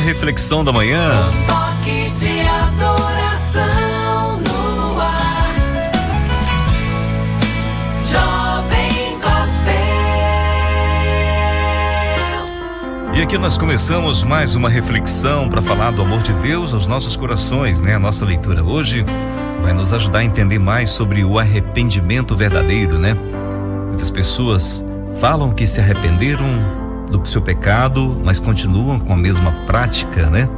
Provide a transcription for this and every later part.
reflexão da manhã. Um toque de adoração no ar. Jovem Gospel. E aqui nós começamos mais uma reflexão para falar do amor de Deus aos nossos corações, né? A nossa leitura hoje vai nos ajudar a entender mais sobre o arrependimento verdadeiro, né? Muitas pessoas falam que se arrependeram do seu pecado, mas continuam com a mesma prática, né?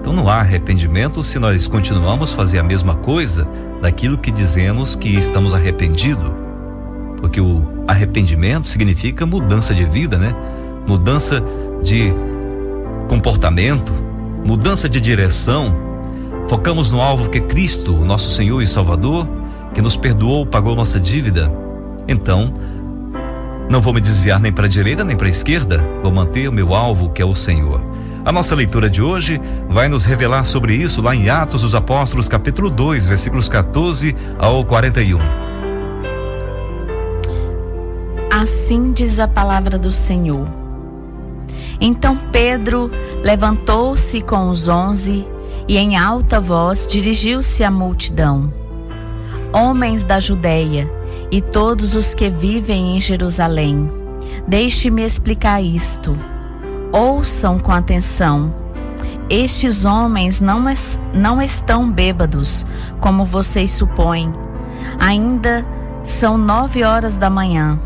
Então não há arrependimento se nós continuamos a fazer a mesma coisa daquilo que dizemos que estamos arrependidos. Porque o arrependimento significa mudança de vida, né? Mudança de comportamento, mudança de direção. Focamos no alvo que é Cristo, o nosso Senhor e Salvador, que nos perdoou, pagou nossa dívida. Então, não vou me desviar nem para a direita nem para a esquerda, vou manter o meu alvo, que é o Senhor. A nossa leitura de hoje vai nos revelar sobre isso lá em Atos dos Apóstolos, capítulo 2, versículos 14 ao 41. Assim diz a palavra do Senhor. Então Pedro levantou-se com os 11 e em alta voz dirigiu-se à multidão. Homens da Judeia e todos os que vivem em Jerusalém, deixe-me explicar isto. Ouçam com atenção. Estes homens não estão bêbados, como vocês supõem. Ainda são 9 horas da manhã.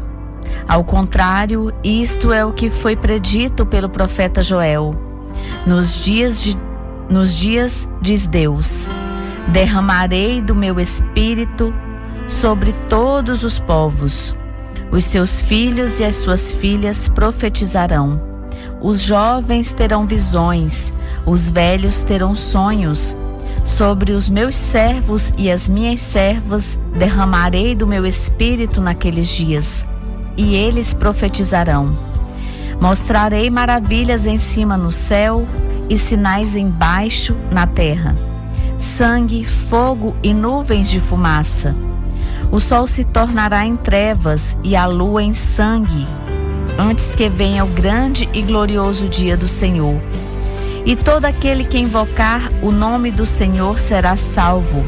Ao contrário, isto é o que foi predito pelo profeta Joel. Nos dias, diz Deus, derramarei do meu espírito sobre todos os povos. Os seus filhos e as suas filhas profetizarão. Os jovens terão visões, os velhos terão sonhos. Sobre os meus servos e as minhas servas derramarei do meu espírito naqueles dias, e eles profetizarão. Mostrarei maravilhas em cima no céu e sinais embaixo na terra: sangue, fogo e nuvens de fumaça. O sol se tornará em trevas e a lua em sangue, antes que venha o grande e glorioso dia do Senhor. E todo aquele que invocar o nome do Senhor será salvo.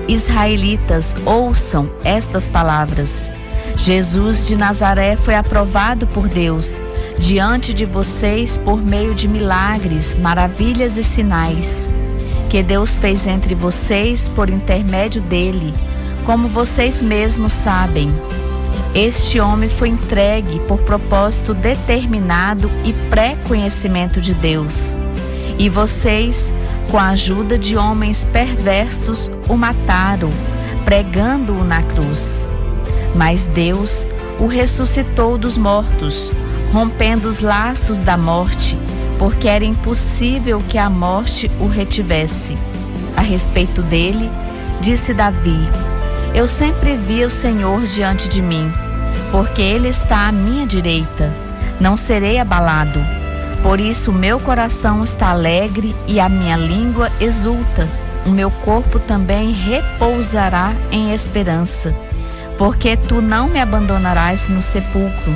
Israelitas, ouçam estas palavras. Jesus de Nazaré foi aprovado por Deus diante de vocês por meio de milagres, maravilhas e sinais que Deus fez entre vocês por intermédio dele, como vocês mesmos sabem. Este homem foi entregue por propósito determinado e pré-conhecimento de Deus. E vocês, com a ajuda de homens perversos, o mataram, pregando-o na cruz. Mas Deus o ressuscitou dos mortos, rompendo os laços da morte, porque era impossível que a morte o retivesse. A respeito dele, disse Davi: eu sempre vi o Senhor diante de mim, porque Ele está à minha direita. Não serei abalado. Por isso meu coração está alegre e a minha língua exulta. O meu corpo também repousará em esperança. Porque tu não me abandonarás no sepulcro,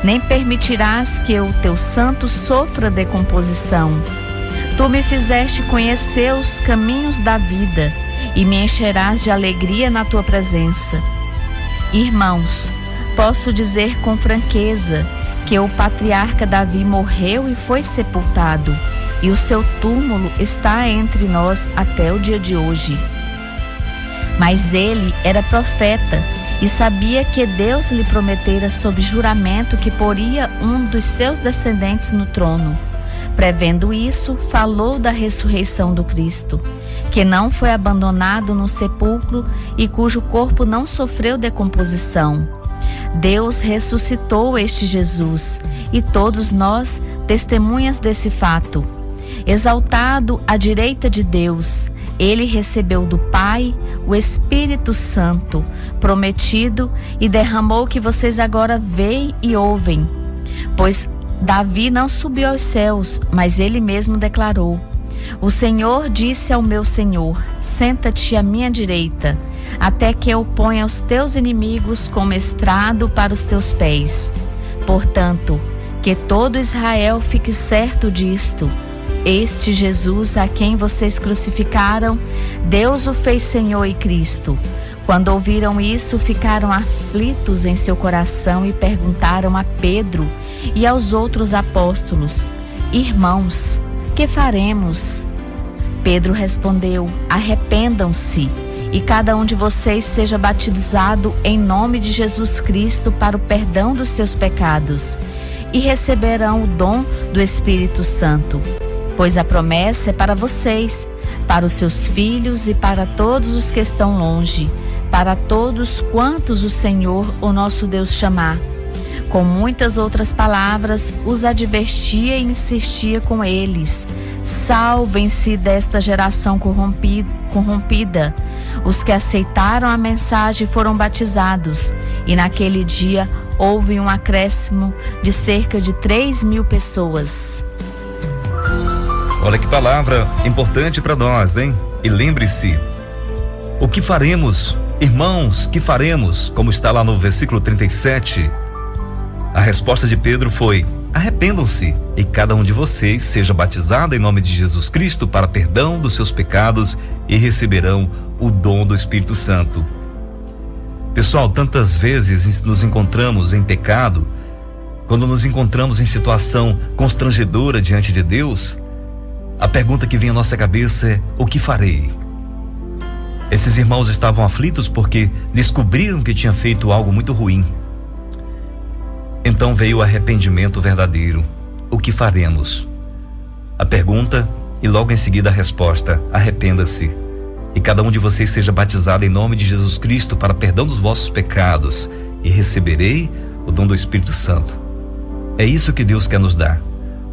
nem permitirás que o teu santo sofra decomposição. Tu me fizeste conhecer os caminhos da vida e me encherás de alegria na tua presença. Irmãos, posso dizer com franqueza que o patriarca Davi morreu e foi sepultado, e o seu túmulo está entre nós até o dia de hoje. Mas ele era profeta e sabia que Deus lhe prometera sob juramento que poria um dos seus descendentes no trono. Prevendo isso, falou da ressurreição do Cristo, que não foi abandonado no sepulcro e cujo corpo não sofreu decomposição. Deus ressuscitou este Jesus, e todos nós testemunhas desse fato. Exaltado à direita de Deus, ele recebeu do Pai o Espírito Santo, prometido, e derramou o que vocês agora veem e ouvem. Pois Davi não subiu aos céus, mas ele mesmo declarou: o Senhor disse ao meu Senhor: senta-te à minha direita, até que eu ponha os teus inimigos como estrado para os teus pés. Portanto, que todo Israel fique certo disto: Este Jesus a quem vocês crucificaram, Deus o fez Senhor e Cristo. Quando ouviram isso, ficaram aflitos em seu coração e perguntaram a Pedro e aos outros apóstolos: Irmãos, que faremos? Pedro respondeu: Arrependam-se e cada um de vocês seja batizado em nome de Jesus Cristo para o perdão dos seus pecados e receberão o dom do Espírito Santo. Pois a promessa é para vocês, para os seus filhos e para todos os que estão longe, para todos quantos o Senhor, o nosso Deus, chamar. Com muitas outras palavras, os advertia e insistia com eles: salvem-se desta geração corrompida. Os que aceitaram a mensagem foram batizados, e naquele dia houve um acréscimo de cerca de 3.000 pessoas. Olha que palavra importante para nós, hein? E lembre-se, o que faremos, irmãos, que faremos? Como está lá no versículo 37, a resposta de Pedro foi: arrependam-se e cada um de vocês seja batizado em nome de Jesus Cristo para perdão dos seus pecados e receberão o dom do Espírito Santo. Pessoal, tantas vezes nos encontramos em pecado, quando nos encontramos em situação constrangedora diante de Deus, a pergunta que vem à nossa cabeça é: o que farei? Esses irmãos estavam aflitos porque descobriram que tinham feito algo muito ruim. Então veio o arrependimento verdadeiro. O que faremos? A pergunta e logo em seguida a resposta: arrependa-se e cada um de vocês seja batizado em nome de Jesus Cristo para perdão dos vossos pecados e receberei o dom do Espírito Santo. É isso que Deus quer nos dar,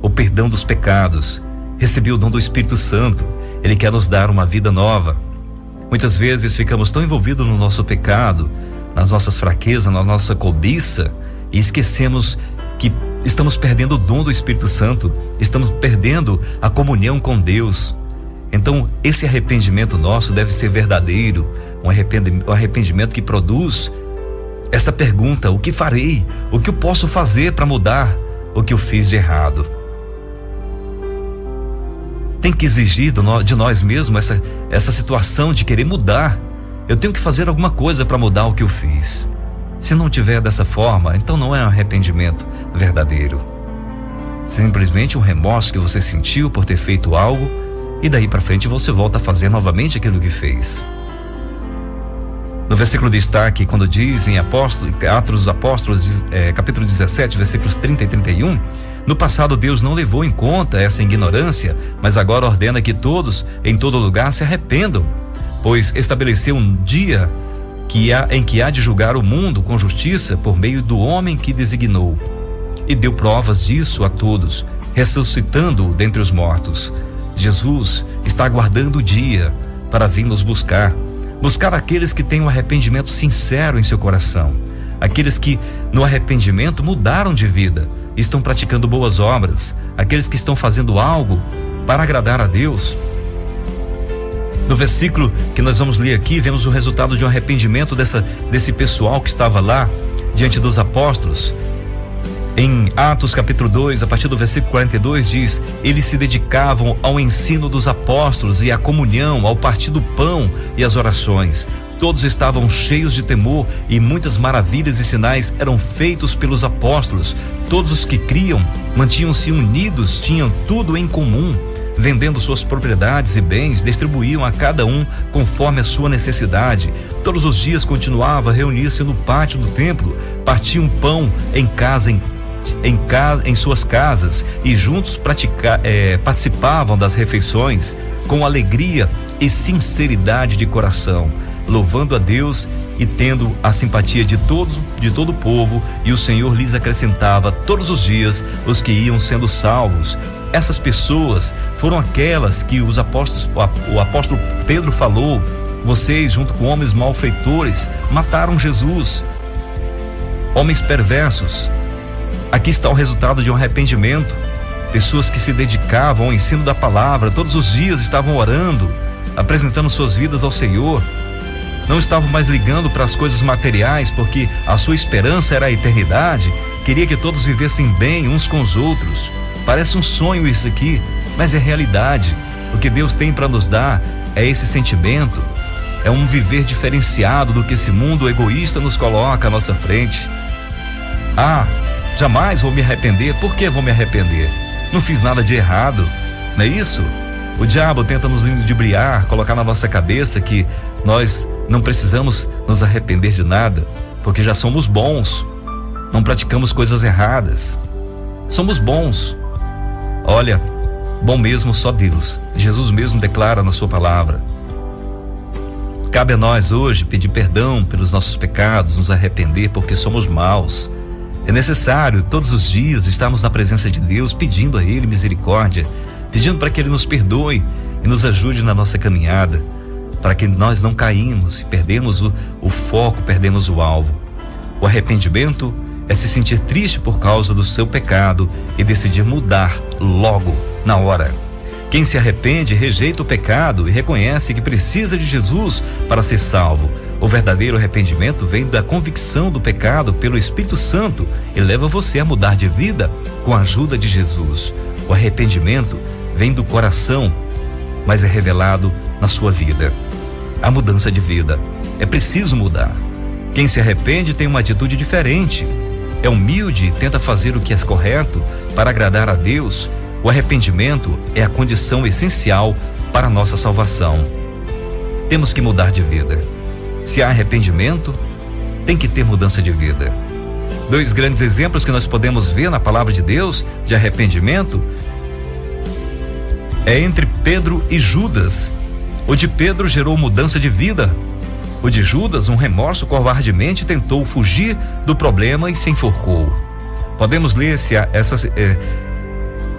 o perdão dos pecados. Receber o dom do Espírito Santo. Ele quer nos dar uma vida nova. Muitas vezes ficamos tão envolvidos no nosso pecado, nas nossas fraquezas, na nossa cobiça, e esquecemos que estamos perdendo o dom do Espírito Santo, estamos perdendo a comunhão com Deus. Então, esse arrependimento nosso deve ser verdadeiro, um arrependimento que produz essa pergunta: o que farei? O que eu posso fazer para mudar o que eu fiz de errado? Tem que exigir de nós mesmos essa situação de querer mudar. Eu tenho que fazer alguma coisa para mudar o que eu fiz. Se não tiver dessa forma, então não é um arrependimento verdadeiro. Simplesmente um remorso que você sentiu por ter feito algo e daí para frente você volta a fazer novamente aquilo que fez. No versículo de destaque, quando diz em Atos dos Apóstolos, capítulo 17, versículos 30 e 31, no passado Deus não levou em conta essa ignorância, mas agora ordena que todos, em todo lugar, se arrependam, pois estabeleceu um dia em que há de julgar o mundo com justiça por meio do homem que designou. E deu provas disso a todos, ressuscitando-o dentre os mortos. Jesus está aguardando o dia para vir nos buscar aqueles que têm um arrependimento sincero em seu coração, aqueles que no arrependimento mudaram de vida, estão praticando boas obras, aqueles que estão fazendo algo para agradar a Deus. No versículo que nós vamos ler aqui, vemos o resultado de um arrependimento desse pessoal que estava lá diante dos apóstolos. Em Atos capítulo 2, a partir do versículo 42, diz: eles se dedicavam ao ensino dos apóstolos e à comunhão, ao partir do pão e às orações. Todos estavam cheios de temor e muitas maravilhas e sinais eram feitos pelos apóstolos. Todos os que criam mantinham-se unidos, tinham tudo em comum. Vendendo suas propriedades e bens, distribuíam a cada um conforme a sua necessidade. Todos os dias continuava a reunir-se no pátio do templo, partiam pão em suas casas e juntos participavam das refeições com alegria e sinceridade de coração, louvando a Deus e tendo a simpatia de todo o povo, e o Senhor lhes acrescentava todos os dias os que iam sendo salvos. Essas pessoas foram aquelas que o apóstolo Pedro falou: vocês, junto com homens malfeitores, mataram Jesus. Homens perversos. Aqui está o resultado de um arrependimento. Pessoas que se dedicavam ao ensino da palavra, todos os dias estavam orando, apresentando suas vidas ao Senhor. Não estavam mais ligando para as coisas materiais, porque a sua esperança era a eternidade. Queria que todos vivessem bem uns com os outros. Parece um sonho isso aqui, mas é realidade. O que Deus tem para nos dar é esse sentimento, é um viver diferenciado do que esse mundo egoísta nos coloca à nossa frente. Jamais vou me arrepender. Por que vou me arrepender? Não fiz nada de errado, não é isso? O diabo tenta nos ludibriar, colocar na nossa cabeça que nós não precisamos nos arrepender de nada, porque já somos bons, não praticamos coisas erradas, somos bons. Olha, bom mesmo só Deus. Jesus mesmo declara na sua palavra. Cabe a nós hoje pedir perdão pelos nossos pecados, nos arrepender porque somos maus. É necessário todos os dias estarmos na presença de Deus, pedindo a Ele misericórdia, pedindo para que Ele nos perdoe e nos ajude na nossa caminhada, para que nós não caímos e perdemos o foco, perdemos o alvo. O arrependimento é se sentir triste por causa do seu pecado e decidir mudar logo, na hora. Quem se arrepende rejeita o pecado e reconhece que precisa de Jesus para ser salvo. O verdadeiro arrependimento vem da convicção do pecado pelo Espírito Santo e leva você a mudar de vida com a ajuda de Jesus. O arrependimento vem do coração, mas é revelado na sua vida. A mudança de vida. É preciso mudar. Quem se arrepende tem uma atitude diferente. É humilde e tenta fazer o que é correto para agradar a Deus. O arrependimento é a condição essencial para a nossa salvação. Temos que mudar de vida. Se há arrependimento, tem que ter mudança de vida. Dois grandes exemplos que nós podemos ver na palavra de Deus de arrependimento é entre Pedro e Judas. O de Pedro gerou mudança de vida. O de Judas, um remorso, covardemente tentou fugir do problema e se enforcou. Podemos ler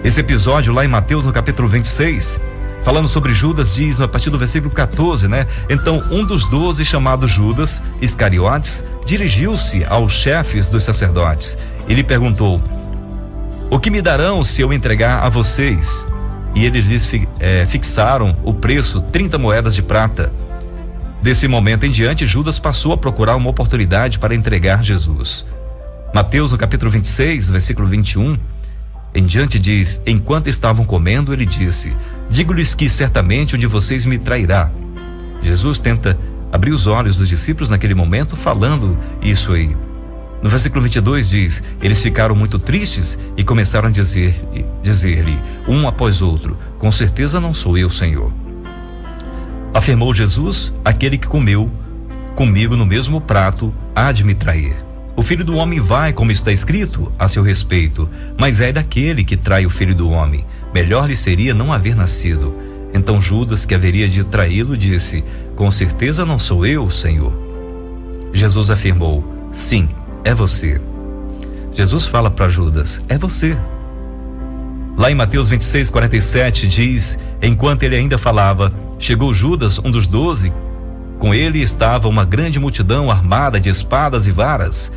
esse episódio lá em Mateus, no capítulo 26, falando sobre Judas, diz a partir do versículo 14, né? Então, um dos 12, chamado Judas Iscariotes, dirigiu-se aos chefes dos sacerdotes e lhe perguntou: o que me darão se eu entregar a vocês? E eles lhes fixaram o preço, 30 moedas de prata. Desse momento em diante, Judas passou a procurar uma oportunidade para entregar Jesus. Mateus, no capítulo 26, versículo 21, em diante diz: enquanto estavam comendo, ele disse: digo-lhes que certamente um de vocês me trairá. Jesus tenta abrir os olhos dos discípulos naquele momento, falando isso aí. No versículo 22 diz: eles ficaram muito tristes e começaram a dizer-lhe, um após outro: com certeza não sou eu, Senhor. Afirmou Jesus: aquele que comeu comigo no mesmo prato há de me trair. O Filho do Homem vai, como está escrito a seu respeito, mas é daquele que trai o Filho do Homem. Melhor lhe seria não haver nascido. Então Judas, que haveria de traí-lo, disse: com certeza não sou eu, Senhor. Jesus afirmou: sim, é você. Jesus fala para Judas: é você. Lá em Mateus 26, 47 diz: enquanto ele ainda falava, chegou Judas, um dos 12. Com ele estava uma grande multidão armada de espadas e varas,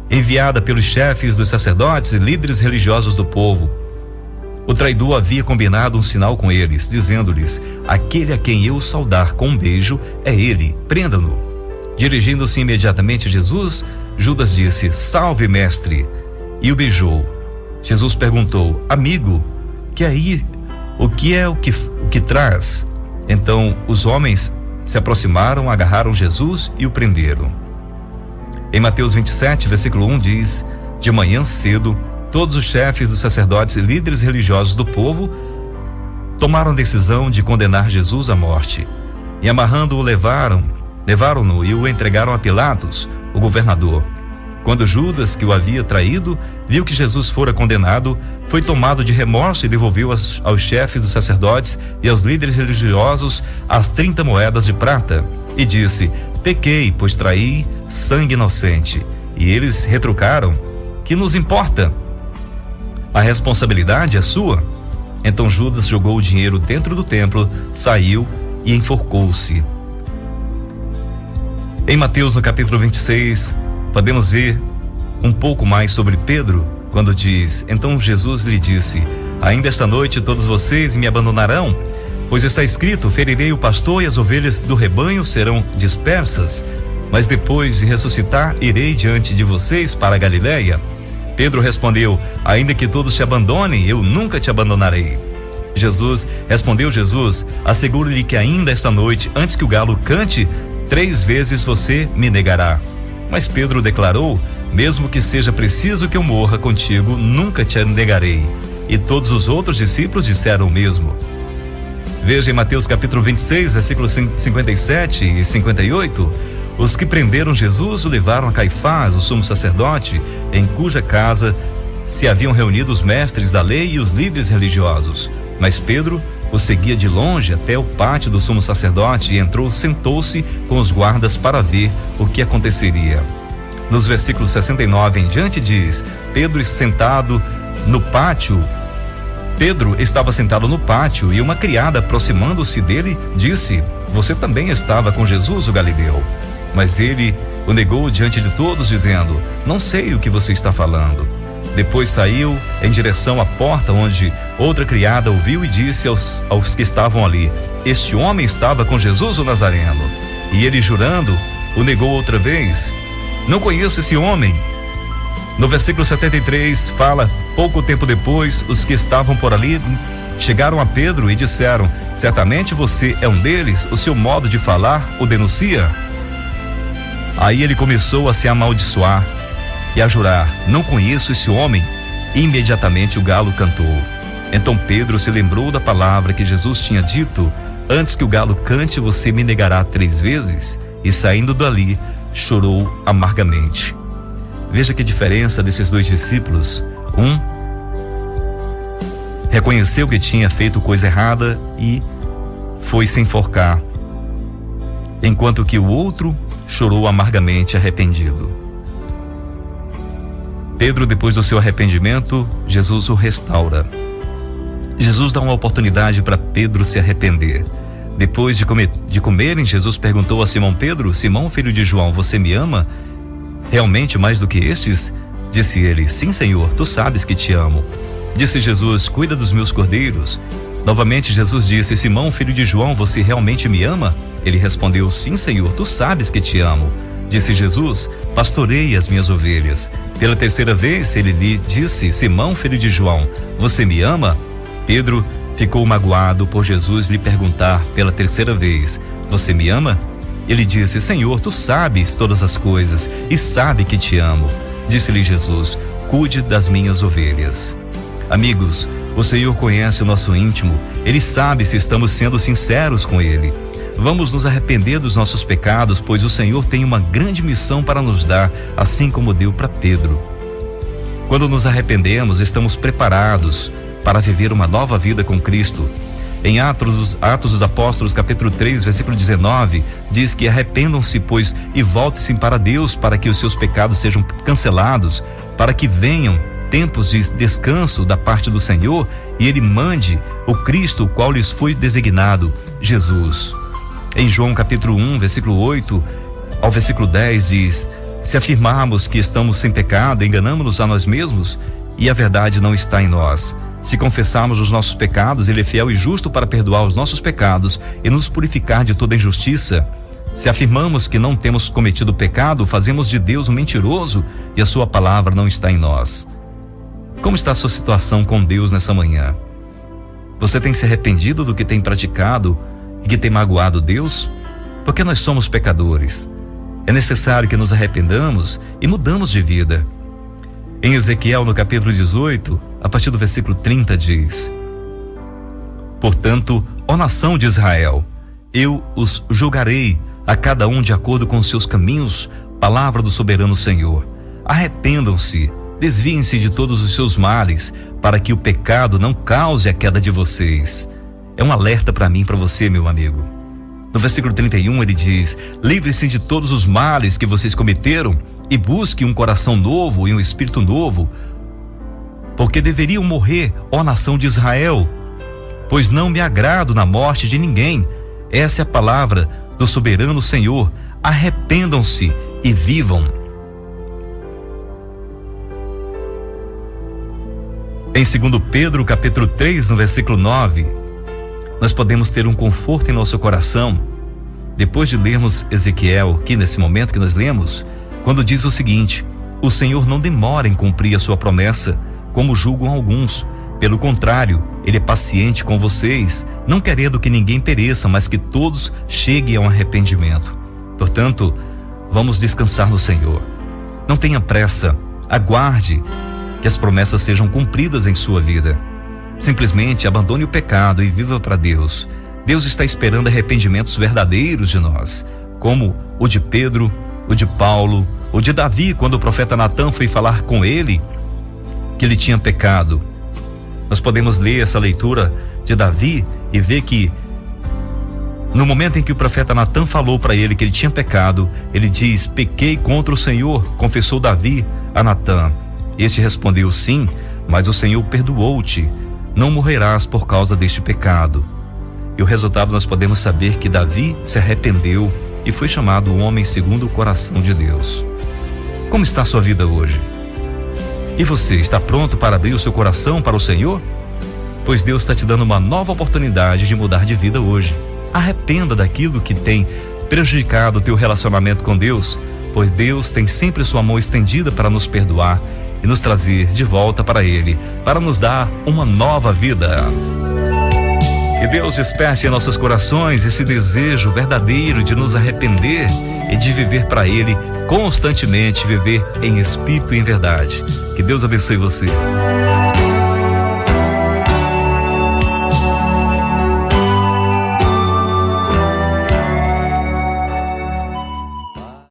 enviada pelos chefes dos sacerdotes e líderes religiosos do povo. O traidor havia combinado um sinal com eles, dizendo-lhes: aquele a quem eu saudar com um beijo é ele, prenda-no. Dirigindo-se imediatamente a Jesus, Judas disse: salve, mestre, e o beijou. Jesus perguntou: amigo, o que traz? Então os homens se aproximaram, agarraram Jesus e o prenderam. Em Mateus 27, versículo 1 diz: de manhã cedo, todos os chefes dos sacerdotes e líderes religiosos do povo tomaram a decisão de condenar Jesus à morte. E amarrando-o, levaram-no e o entregaram a Pilatos, o governador. Quando Judas, que o havia traído, viu que Jesus fora condenado, foi tomado de remorso e devolveu aos chefes dos sacerdotes e aos líderes religiosos as 30 moedas de prata. E disse: pequei, pois traí sangue inocente. E eles retrucaram: que nos importa? A responsabilidade é sua. Então Judas jogou o dinheiro dentro do templo, saiu e enforcou-se. Em Mateus, no capítulo 26, podemos ver um pouco mais sobre Pedro, quando diz: então Jesus lhe disse: ainda esta noite todos vocês me abandonarão? Pois está escrito: ferirei o pastor e as ovelhas do rebanho serão dispersas. Mas depois de ressuscitar, irei diante de vocês para a Galileia. Pedro respondeu: ainda que todos te abandonem, eu nunca te abandonarei. Respondeu Jesus: asseguro-lhe que ainda esta noite, antes que o galo cante, 3 vezes você me negará. Mas Pedro declarou: mesmo que seja preciso que eu morra contigo, nunca te negarei. E todos os outros discípulos disseram o mesmo. Veja em Mateus capítulo 26, versículos 57 e 58, os que prenderam Jesus o levaram a Caifás, o sumo sacerdote, em cuja casa se haviam reunido os mestres da lei e os líderes religiosos. Mas Pedro o seguia de longe até o pátio do sumo sacerdote e entrou, sentou-se com os guardas para ver o que aconteceria. Nos versículos 69 em diante diz: Pedro estava sentado no pátio e uma criada, aproximando-se dele, disse: você também estava com Jesus, o Galileu. Mas ele o negou diante de todos, dizendo: não sei o que você está falando. Depois saiu em direção à porta, onde outra criada ouviu e disse aos que estavam ali: este homem estava com Jesus, o Nazareno. E ele, jurando, o negou outra vez: não conheço esse homem. No versículo 73 fala: pouco tempo depois, os que estavam por ali chegaram a Pedro e disseram: certamente você é um deles, o seu modo de falar o denuncia. Aí ele começou a se amaldiçoar e a jurar: não conheço esse homem. E imediatamente o galo cantou. Então Pedro se lembrou da palavra que Jesus tinha dito: antes que o galo cante, você me negará 3 vezes. E saindo dali, chorou amargamente. Veja que diferença desses 2 discípulos. Um reconheceu que tinha feito coisa errada e foi se enforcar, enquanto que o outro chorou amargamente, arrependido. Pedro, depois do seu arrependimento, Jesus o restaura. Jesus dá uma oportunidade para Pedro se arrepender. Depois de comerem, Jesus perguntou a Simão Pedro: Simão, filho de João, você me ama realmente mais do que estes? Disse ele: sim, Senhor, tu sabes que te amo. Disse Jesus: cuida dos meus cordeiros. Novamente Jesus disse: Simão, filho de João, você realmente me ama? Ele respondeu: sim, Senhor, tu sabes que te amo. Disse Jesus: pastorei as minhas ovelhas. Pela 3ª vez ele lhe disse: Simão, filho de João, você me ama? Pedro ficou magoado por Jesus lhe perguntar pela 3ª vez: você me ama? Ele disse: Senhor, tu sabes todas as coisas e sabe que te amo. Disse-lhe Jesus: cuide das minhas ovelhas. Amigos, o Senhor conhece o nosso íntimo. Ele sabe se estamos sendo sinceros com Ele. Vamos nos arrepender dos nossos pecados, pois o Senhor tem uma grande missão para nos dar, assim como deu para Pedro. Quando nos arrependemos, estamos preparados para viver uma nova vida com Cristo. Em Atos dos Apóstolos, capítulo 3, versículo 19, diz que arrependam-se, pois, e voltem-se para Deus, para que os seus pecados sejam cancelados, para que venham tempos de descanso da parte do Senhor e Ele mande o Cristo, o qual lhes foi designado, Jesus. Em João capítulo 1, versículo 8 ao versículo 10 diz: se afirmarmos que estamos sem pecado, enganamos-nos a nós mesmos e a verdade não está em nós. Se confessarmos os nossos pecados, Ele é fiel e justo para perdoar os nossos pecados e nos purificar de toda injustiça. Se afirmamos que não temos cometido pecado, fazemos de Deus um mentiroso e a sua palavra não está em nós. Como está a sua situação com Deus nessa manhã? Você tem se arrependido do que tem praticado e que tem magoado Deus? Porque nós somos pecadores. É necessário que nos arrependamos e mudamos de vida. Em Ezequiel, no capítulo 18, a partir do versículo 30 diz: portanto, ó nação de Israel, eu os julgarei a cada um de acordo com os seus caminhos, palavra do soberano Senhor. Arrependam-se, desviem-se de todos os seus males, para que o pecado não cause a queda de vocês. É um alerta para mim e para você, meu amigo. No versículo 31 ele diz: livre-se de todos os males que vocês cometeram e busque um coração novo e um espírito novo, porque deveriam morrer, ó nação de Israel, pois não me agrado na morte de ninguém. Essa é a palavra do soberano Senhor. Arrependam-se e vivam. Em 2 Pedro, capítulo 3, no versículo 9, nós podemos ter um conforto em nosso coração, depois de lermos Ezequiel, aqui nesse momento que nós lemos, quando diz o seguinte: o Senhor não demora em cumprir a sua promessa, como julgam alguns. Pelo contrário, Ele é paciente com vocês, não querendo que ninguém pereça, mas que todos cheguem a um arrependimento. Portanto, vamos descansar no Senhor. Não tenha pressa, aguarde que as promessas sejam cumpridas em sua vida. Simplesmente abandone o pecado e viva para Deus. Deus está esperando arrependimentos verdadeiros de nós, como o de Pedro, o de Paulo, o de Davi, quando o profeta Natã foi falar com ele que ele tinha pecado. Nós podemos ler essa leitura de Davi e ver que no momento em que o profeta Natã falou para ele que ele tinha pecado, ele diz: pequei contra o Senhor, confessou Davi a Natã. Este respondeu: sim, mas o Senhor perdoou-te, não morrerás por causa deste pecado. E o resultado nós podemos saber que Davi se arrependeu e foi chamado o homem segundo o coração de Deus. Como está a sua vida hoje? E você está pronto para abrir o seu coração para o Senhor? Pois Deus está te dando uma nova oportunidade de mudar de vida hoje. Arrependa daquilo que tem prejudicado o teu relacionamento com Deus, pois Deus tem sempre sua mão estendida para nos perdoar e nos trazer de volta para Ele, para nos dar uma nova vida. Que Deus desperte em nossos corações esse desejo verdadeiro de nos arrepender e de viver para Ele constantemente, viver em espírito e em verdade. Que Deus abençoe você.